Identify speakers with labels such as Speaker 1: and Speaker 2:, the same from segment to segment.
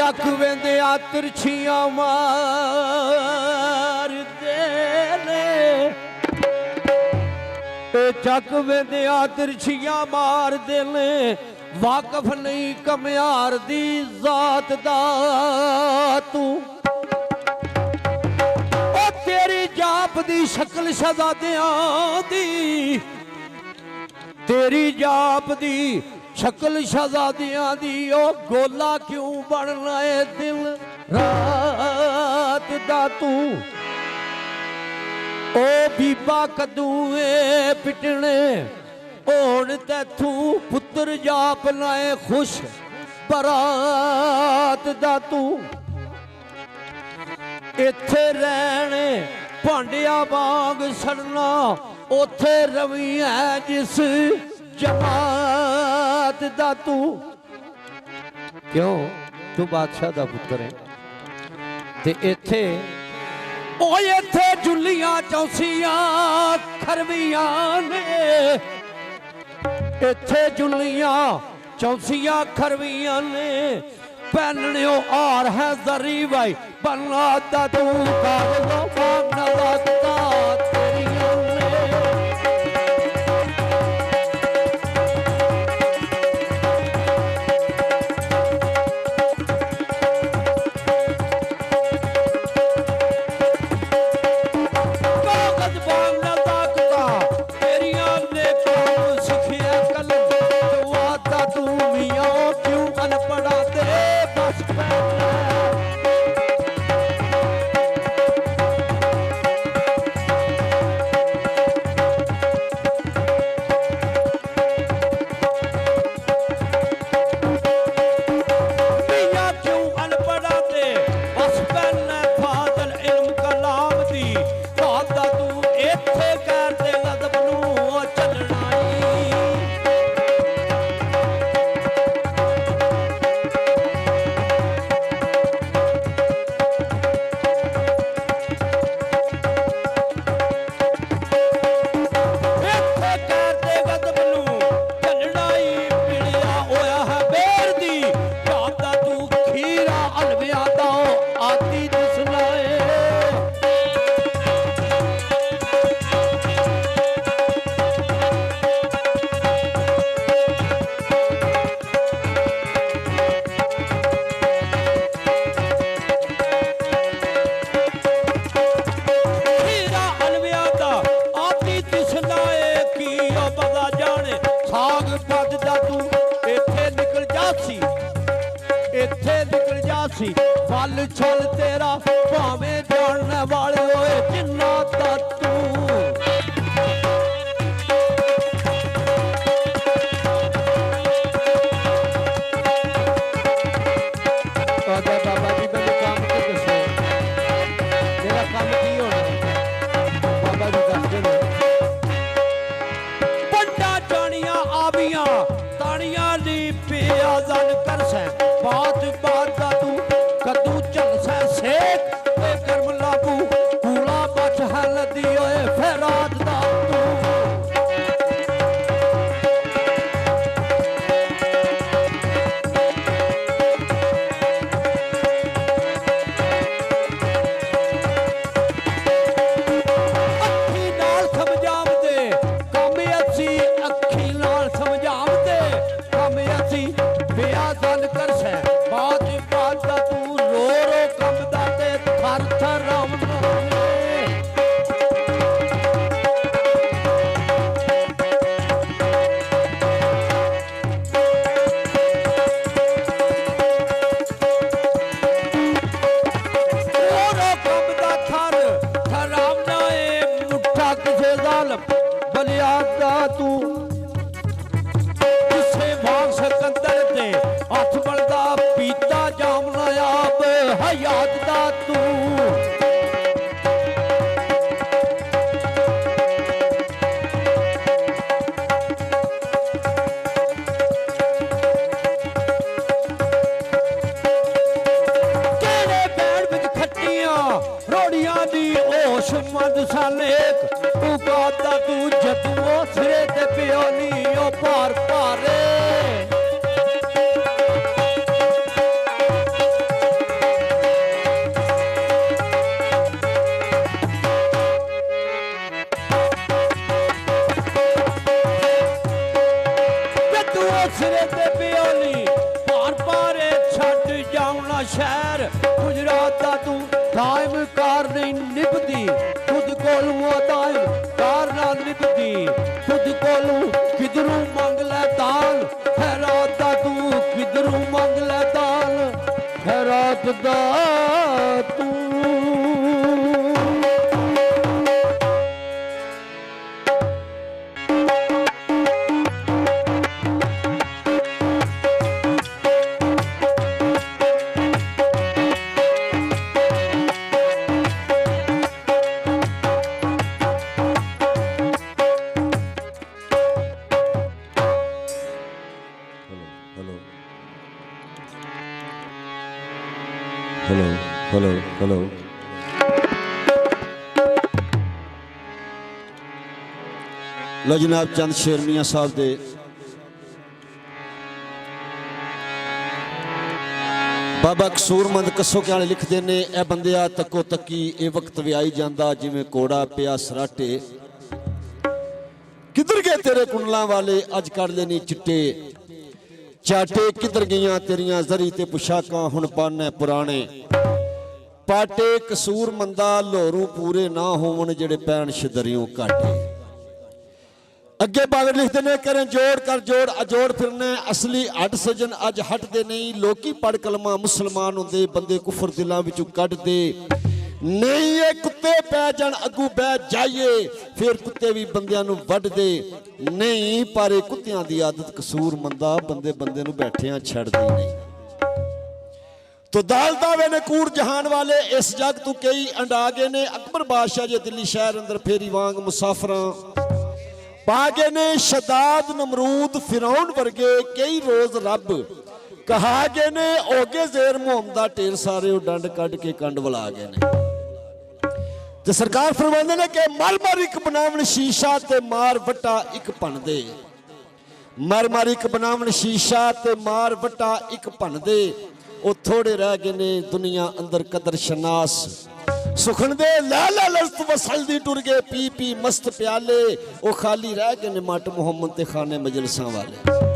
Speaker 1: ਚੱਕ ਵੇਂਦਿਆ ਤਿਰਛੀਆਂ ਮਾਰਦੇ ਨੇ ਇਹ ਚੱਕ ਵੇਂਦਿਆ ਤਿਰਛੀਆਂ ਮਾਰਦੇ ਨੇ ਵਾਕਫ ਨਹੀਂ ਕਮਿਆਰ ਦੀ ਜ਼ਾਤ ਦਾ ਤੂੰ ਉਹ ਤੇਰੀ ਜਾਪ ਦੀ ਸ਼ਕਲ ਸ਼ਹਜ਼ਾਦਿਆਂ ਦੀ तेरी जाप दी शक्ल शहजादियां दी ओ गोला क्यों बनना है दिल रात दा तू ओ बीबा कदूए पिटने होण तैथू पुत्र जाप लाए खुश बरात दा तू इत्थे रहने भांडिया वांग सड़ना उथे रवि है जिस जमात दा तू क्यों तू बादशाह दा पुत्र है ते इथे ओ इथे जुलियां चौसियां खरवियां ने इथे जुलियां चौसियां खरवियां ने पहनने हार है जरी भाई बनना दा तू कागज़ों मांगना वास्ता तेरियां वल छल तेरा भावे जानने वाले होए जिन्ना दा तू बाबा जी मेरे काम तो दसो मेरा काम की होना बाबा जी दस दे बड़ा जानिया आबियां तानियां ली पिया जन कर सै बात बात दा तू कदू चल सै सेक ते कर्म लागू कूड़ा बच है लदी होए फैरात दा तू अखी नाल समझाव दे कम असी अखी नाल समझाव दे कम असी बेआ जन कर सिरे ते पियोली भार पारे छट जाऊना शहर गुजरात दा तू दायम कार नहीं निभदी खुद कोलू दायम कार ना निभदी खुद कोलू किधरों मंग ले दाल खैरात दा तू किधरों मंग ले दाल खैरात दा तू
Speaker 2: हेलो लो जनाब चंद शेर मियां साहब दे बाबा कसूरमंद कसो क्या लिखते ने ए बंदिया तको तकी ए वक्त भी आई जांदा जिवें कोड़ा पिया सराटे किधर गए तेरे कुंडलां वाले अज कर लेनी चिट्टे चाटे किधर गईयां तेरियां जरी ते पुशाकां हुण पाने पुराने पाटे कसूर मंदा लोरू पूरे ना होवन जेड़े पैन शदरियों काटे अगे बाग लिखते ने करें जोड़ कर जोड़ अजोड़ फिरने असली हट सजन अज हटते नहीं लोकी पढ़ कलमा मुसलमान होंदे बंदे कुफर दिलां विचों कढ दे नहीं ये कुत्ते पै जान अगू बह जाइए फिर कुत्ते भी बंदियां नूं वढ दे नहीं पर कुत्तियां दी आदत कसूर मंदा बंदे बंदे नूं बैठियां छड़दी नहीं तो दाल दावे ने कूड़ जहान वाले इस जग तू कई अंडा गए ने अकबर बादशाह जे दिल्ली शहर अंदर फेरी वांग मुसाफरा पा गए ने शदाद नमरूद फिरौन वर्गे कई रोज रब कहा गए ने ओगे जेर मोहम्मदा ढेर सारे डंड कट के कंड वला गए ने ते सरकार फरमांदे ने कि मर मर एक बनावन शीशा ते मार वटा एक भन दे मर मर एक बनावन शीशा ते मार वटा एक भन दे वो थोड़े रह गए ने दुनिया अंदर कदर शनास सुखन दे लाला लस्त वसलदी टुर गए पी पी मस्त प्याले वो खाली रह गए ने मट मुहम्मद ते खाने मजलसा वाले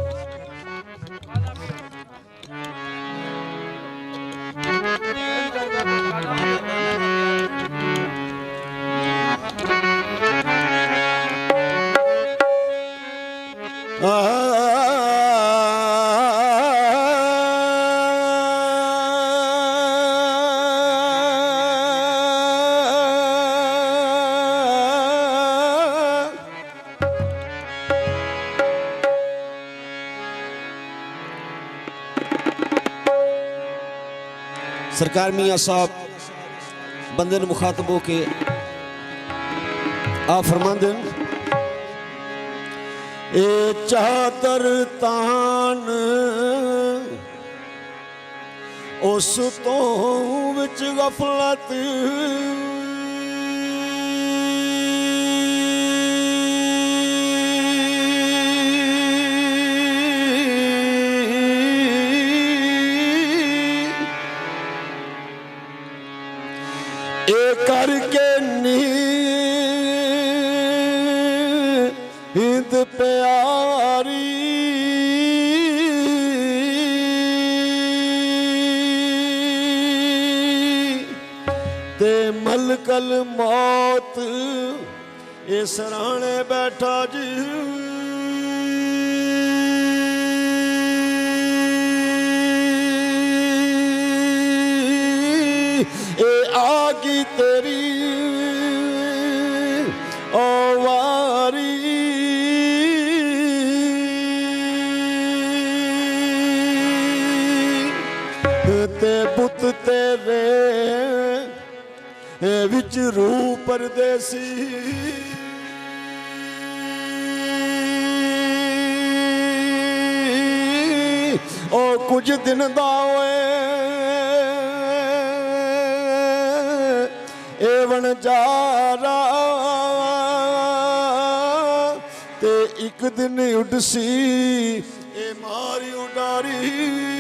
Speaker 2: सरकार मियाँ साहब बंदे ने मुखातब हो के आ फरमांदे ए चादर तान उस तो विच गफलत करके नींद प्यारी ते मलकल मौत ए सराणे बैठा जी आगी तेरी ओवारी ते बुत तेरे विच रूह परदेसी ओ कुछ दिन दा एवन जारा ते एक दिन उडसी ए मारी उडारी